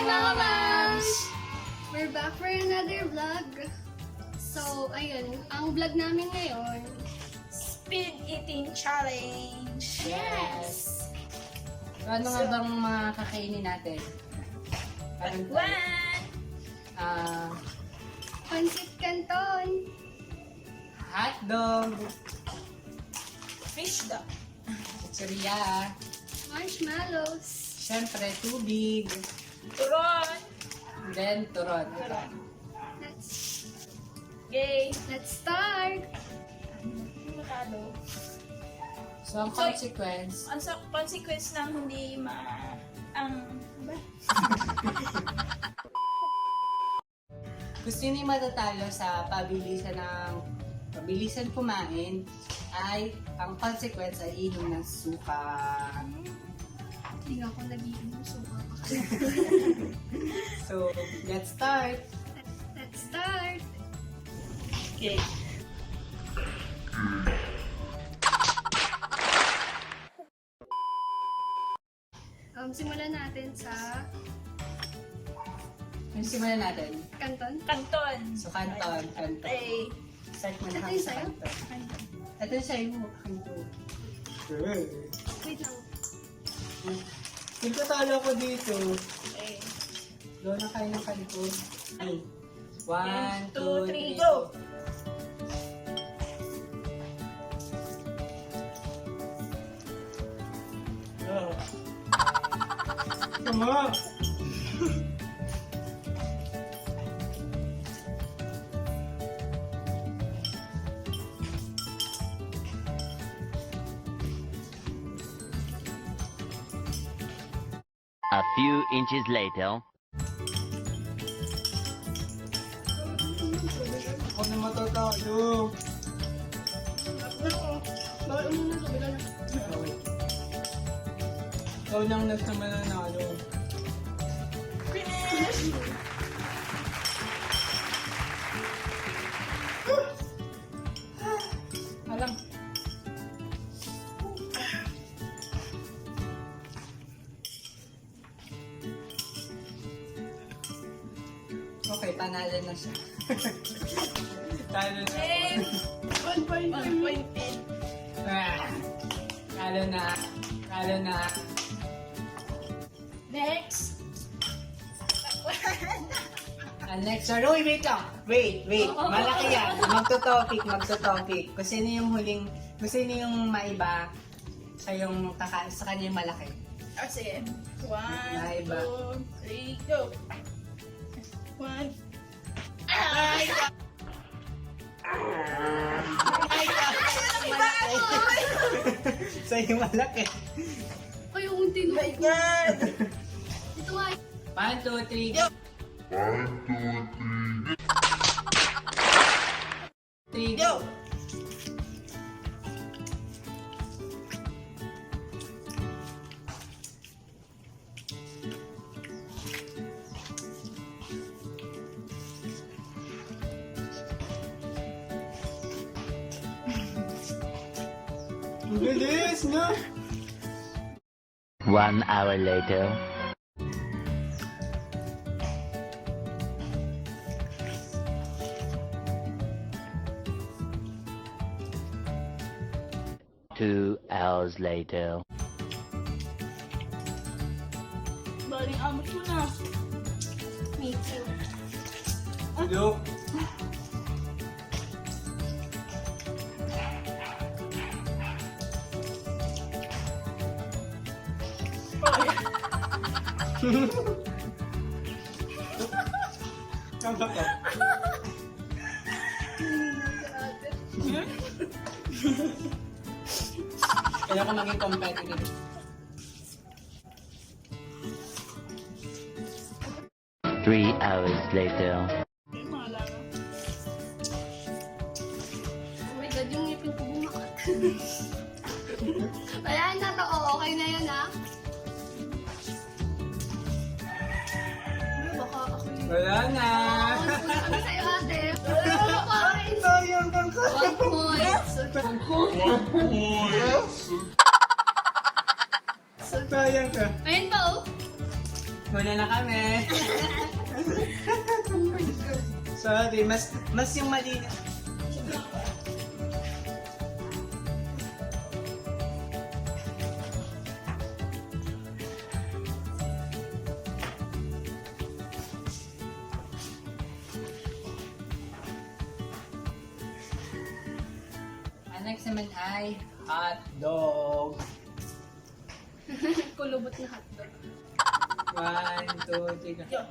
mga mams! We're back for another vlog. So, ayun, ang vlog namin ngayon, Speed eating challenge. yes! So, ano nga bang mga kakainin natin? Parang One. Pancit Canton, hotdog, Fish dog. pizzeria, marshmallows, syempre tubig, Turon. then turon. Let's start! Makado. So, ang consequence, Ang consequence ng hindi ba? gusto niyo matatalo sa pabilisan kumain, ay ang consequence ay inom ng suka. Hindi nga ako nag-iinom, so So, let's start! let's start! Okay. Simulan natin sa Yung simulan natin. Canton. Canton. So, kanton. Okay. Start mo na Ito kami yung sa sa'yo? kanton. Ito yung sa'yo mo, kanton. Wait lang. Nagtatalo ko dito. Okay. Doon na kayo ng kanton. Ay. 1, 2, 3, go! Tama! A few inches later. Ako na matatalo. Bawal muna sa bila na. Ikaw lang nagsama na nalo. Finish! Alam. Okay, panalo na siya. Talo na. Okay. 1 point. 1 point. Ah, Talo na. Talo na. Next. Next, sorry, wait lang. Wait. Malaki yan. Magto-topic. Kung sino yung maiba, siya yung sa kanya yung malaki. Oh, sige. 1, Naiba. 2, 3, go. 1. Ay! Sa yung malaki. Ay, yung unti na. My God! Ito nga. 1, 2, 3. Yo! 3, Go! Ang bilis, no? 1 hour later. Two hours later. Baling amo ko na. Me too. Look. Tama ka. Kailangan ko maging competitive. Three hours later. Ay, malala. Oh my God, yung ngipin ko bumakat. Wala na to. Okay na yun, ha? Baka ako yung... Wala na. Ano sa'yo, ate? Wala na makain. Sayang kang 1 point. Sayang ka. Ayun pa, oh. Muna na kami. Oh my God. Sorry, mas yung mali. Ang next naman ay hot dog. Kulubot na hotdog. 1, 2, 3. Yo.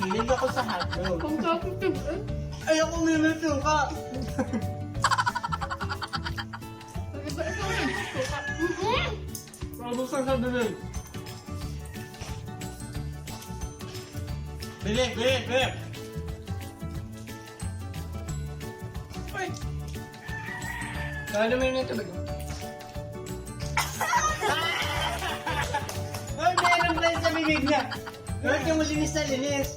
Hilig ako sa hotdog. Kung kapit ka ba? Ayoko minuto ka. Sabi ba ikaw na gusto ka? Mabos ka sa bibig. Bilik, bilik, bilik. Uy. Kala mo yun ito ba? Ay, meron pa yun sa bibig niya. Bakit yung malinis na linis?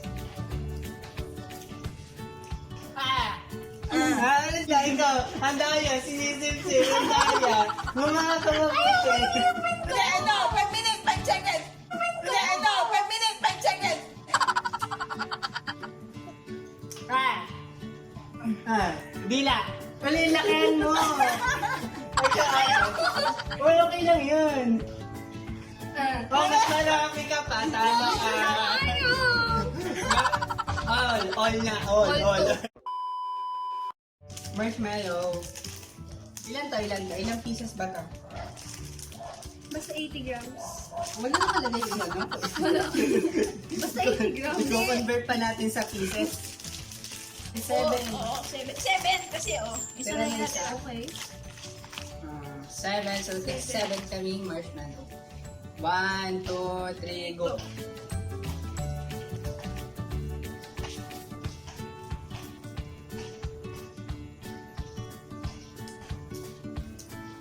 Ano siya, ikaw? Handa yan, sinisip-sip, handa yan. Mga kamapit. Hindi, ano? 5 minutes, 5 seconds. Hindi, ano? 5 minutes, 5 seconds. Bila. Palilakihan mo. Ay, okay lang yun. Oh, mas marami ka pa. Tama ka. All na. All. Marshmallow. Ilan to? Ilang pieces ba to? Basta 80 grams. Wala nakalagay yung ano. Wala. Basta 80 grams. I-convert pa natin sa pieces. 7. Oo, 7. 7 kasi, oh. Isa Pero na yung isa. Okay. 7. So, 7 kaming marshmallow. 1, 2, 3, go.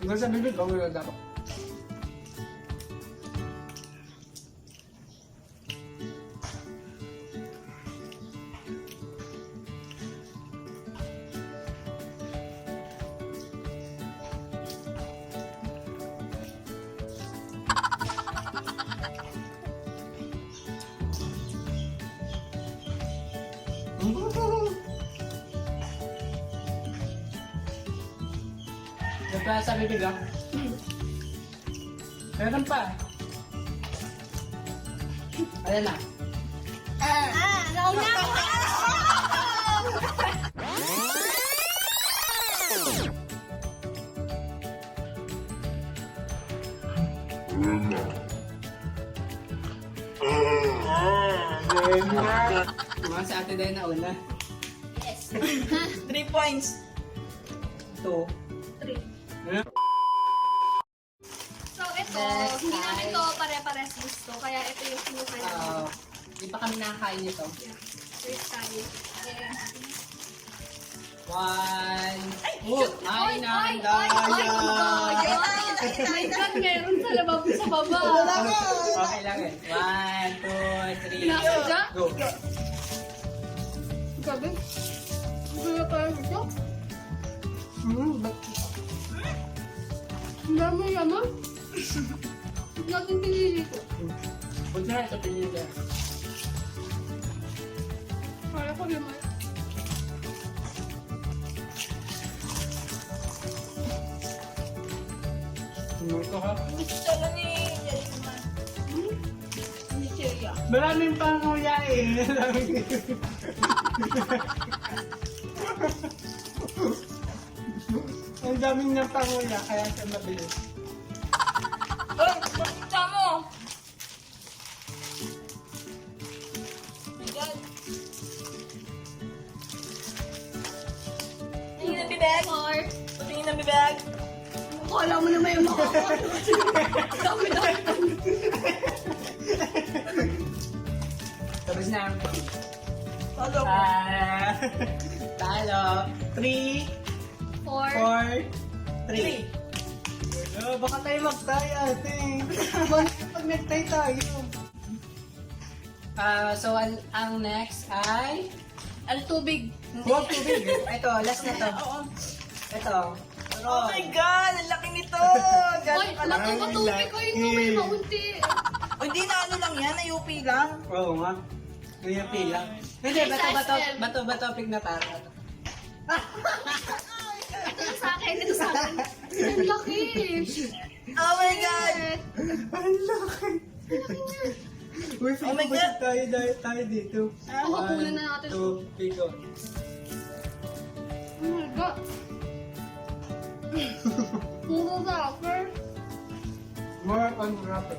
Hanggang sa bibig, okay lang dapat. Nagpa sa bibig ah. Meron pa. Ayan na. Nauna ko. Mga sa ate dahil na una. Yes. 3 points. 2. 3. Ayan. So, ito, Next hindi namin time. to pare-pares gusto. Kaya ito yung kinuha namin. Hindi pa kami nakakain nito. Yeah. First time. Yeah. 1. Oh, ay na, daya. Oh my God, meron sa labab sa baba. Okay lang eh. 1, 2, 3. Pinasadya? Go. Gabi. Gula pa rin ito. Ang dami yaman. Huwag natin pinili ko. Huwag na ito pinili. Kaya ko naman. Ito ka. Gusto lang ni Jerry naman. Ni Jerry. Maraming panguya eh. Ang daming ng panguya kaya siya mabilis. Uy, makita mo. My God. Tingin ng bibig. Or, Tingin ng bibig. kala mo na may makakawa. Dami-dami. Tapos na. Talo. Talo. 3, 4. 4, 3. Baka tayo mag-tie ate. Pag nag-tie tayo. So, ang next ay... Ang tubig. Huwag tubig. Ito, last na to. Oo. Ito. Oh my God! Ang laki nito! Oy, Gano'n ka lang. matubig ko yung tubig maunti. O, hindi na ano lang yan, na UP lang. Oo nga. Yung pila. Hindi, bato topic na para. Ito sa akin, ito sa akin. Ang laki. Oh my God! Ang laki. Uy, Oh my God. tayo dito. Kukunin na natin. 1, 2, 3, go. Oh my God. Puro wrapper. More on wrapper.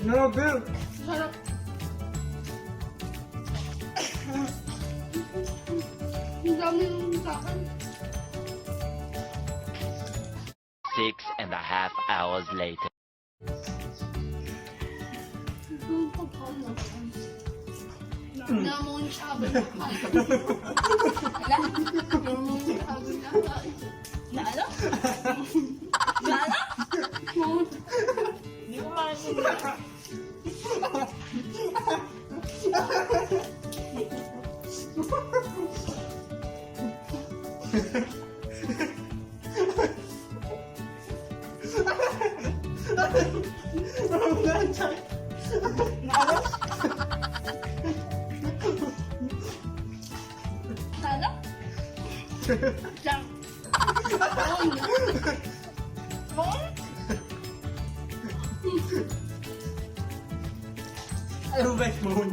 No, Bill. Sarap. Ang dami yung sa akin. 6.5 hours later. Yung pagkain na MUMSHH na Na ano? Na ano? Hindi ko makikita. Na ano? Na ano? Diyan. Phone? Ano ba yun?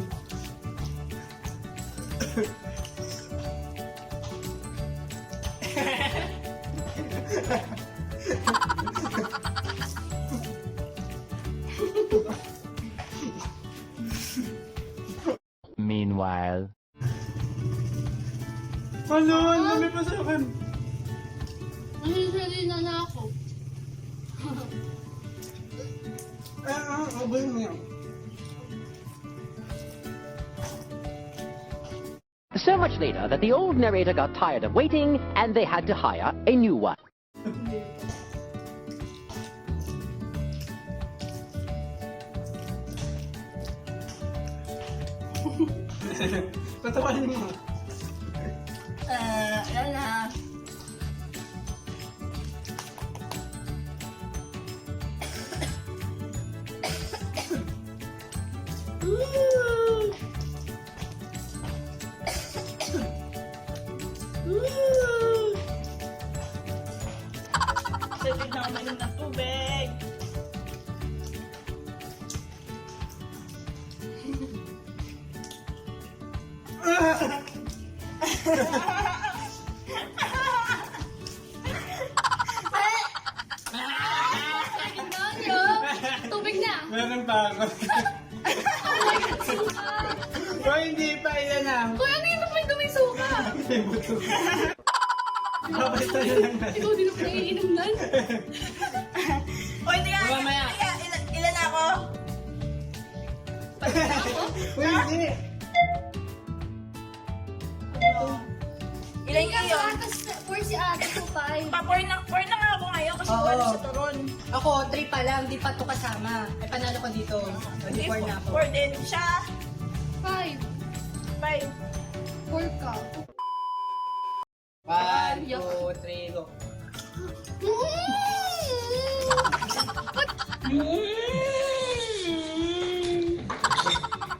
Meanwhile. Ano? Ang dami pa sa akin. Nasisili na ako. Abay mo yan. So much later that the old narrator got tired of waiting and they had to hire a new one. Patawanin mo. Yan na. Sabig na uminom ng tubig. Tubig na. Meron pa ako. O hindi pa, ilan na. Kuya, ano yun may duming suka? May buto. Kapag tayo lang na. Ikaw din ako naiinom nan. O, hindi nga. Mamaya. Ilan na ako? Uy, hindi. Ilan kayo? For si ate ko, 5. Pa-4 na nga ako ngayon kasi Oo. wala sa turon. Ako, 3 pa lang, di pa to kasama. Ay, panalo ko dito. O, di 4 na ako. 4 din siya. 5. 5. 4 ka. 1, 2, 3, go.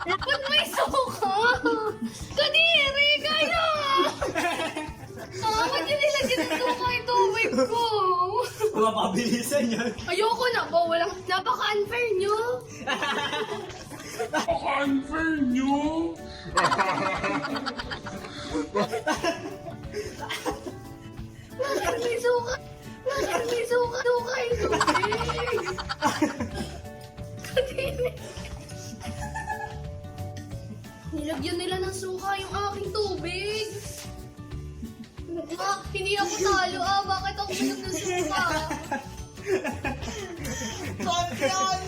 Ba't may suka? Kadiri, kayo! Ba't yun nilagyan ng suka yung tubig ko? Mapabilisan yan. Ayoko na ba? Walang, napaka-unfair nyo. Bakit may suka? Bakit may suka? Suka yung tubig. Kadiri. Nilagyan nila ng suka yung aking tubig. Hindi ako talo Bakit ako minum ng suka? Scorpion!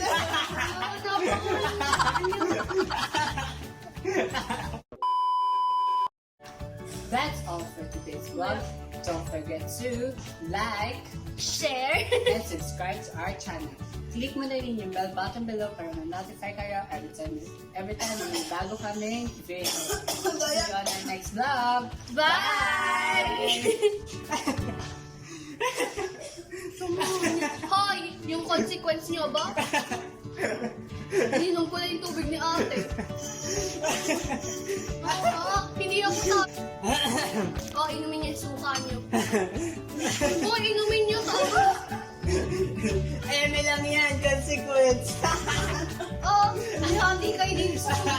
That's all for today's vlog. Don't forget to like Share! and subscribe to our channel. Click mo na rin yung bell button below para ma-notify kayo every time na may bago kaming video. See you on our next vlog. Bye! Hoy! Yung consequence nyo ba? Ininom ko na yung tubig ni ate. Hindi ako sa... Inumin niya yung suka niyo. Inumin niyo to. Ayun na lang yan, consequence. Hindi kayo din suka.